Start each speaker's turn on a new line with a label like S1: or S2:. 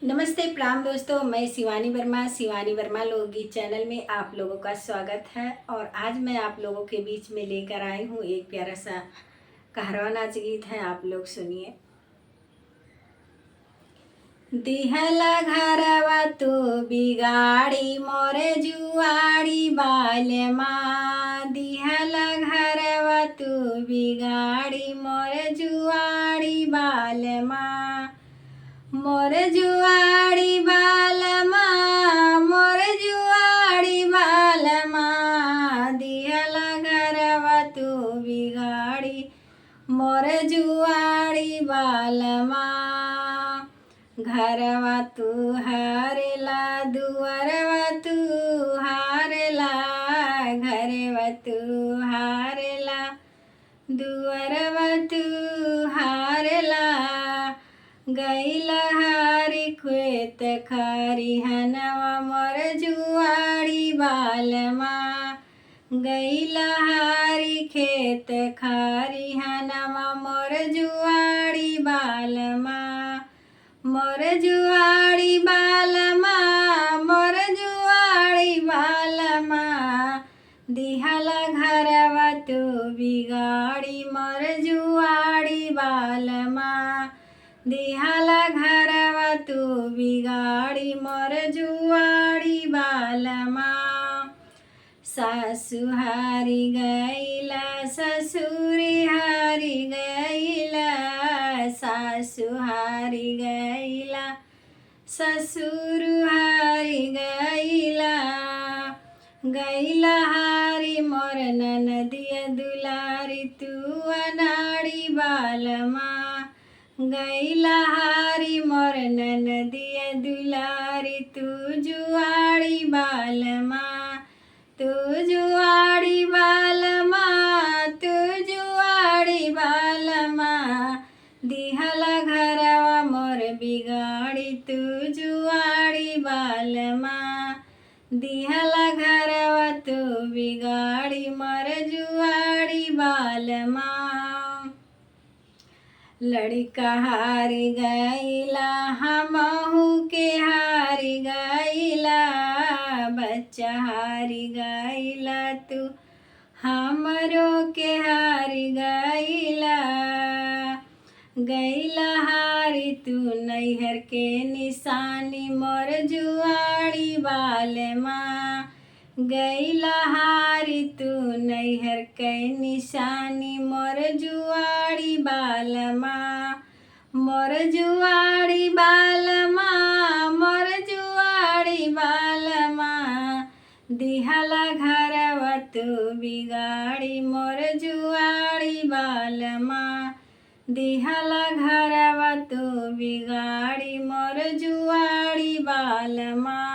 S1: नमस्ते प्रणाम दोस्तों, मैं शिवानी वर्मा लोकगीत चैनल में आप लोगों का स्वागत है। और आज मैं आप लोगों के बीच में लेकर आई हूँ एक प्यारा सा कहरवा नाच गीत है। आप लोग सुनिए। दिहला घरवा तू बिगाड़ी मोरे जुआड़ी बाले माँ। दिहला घरवा तू बिगाड़ी मोरे जुआड़ी बाले माँ। मोर जुआड़ी बालमा मोर जुआड़ी बालमा। दिहला घरवा तू बिगाड़ी मोर जुआड़ी बालमा। घरवा तू हारेला दुअरवा तू हारेला। घरवा तू हारेला दुअरवा तू हारेला। गैला हारी खेत खारी हनवा मोर जुआड़ी बालमा। गैला हारी खेत खारी हनवा मोर जुआड़ी बालमा। मोर जुआड़ी बालमा मोर जुआड़ी बालमा। दिहला घरवा तू बिगाड़ी मोर जुआड़ी बालमा। दिहला घरवा तू बिगाड़ी मोर जुआड़ी बालमा। सासु हारी गैला ससुरी हारी गैला। सासु हारी गैला ससुर हारी गैला। गैला हारी मोर ननदिया दुलारी तू अनाड़ी बालमा। गैला हारी मोर ननदिया दुलारी तू जुआड़ी बालमा। तू जुआड़ी बालमा तू जुआड़ी बालमा। दिहला घरवा मोर बिगाड़ी तू जुआड़ी बालमा। दिहला घरवा तू बिगाड़ी मोर जुआड़ी बालमा। लड़का हारी गैला हमहू के हारी गैला। बच्चा हारी गैला तू हमरो के हारी गैला। गैला हारी तू नैहर के निशानी मोर जुआड़ी बालमा। गैला हारी तू नैहर के निशानी मोर जुआड़ी बालमा। मोर जुआड़ी बालमा मोर जुआड़ी बालमा। दिहला घरवा तू बिगाड़ी मोर जुआड़ी बालमा। दिहला घरवा तू बिगाड़ी मोर जुआड़ी बालमा।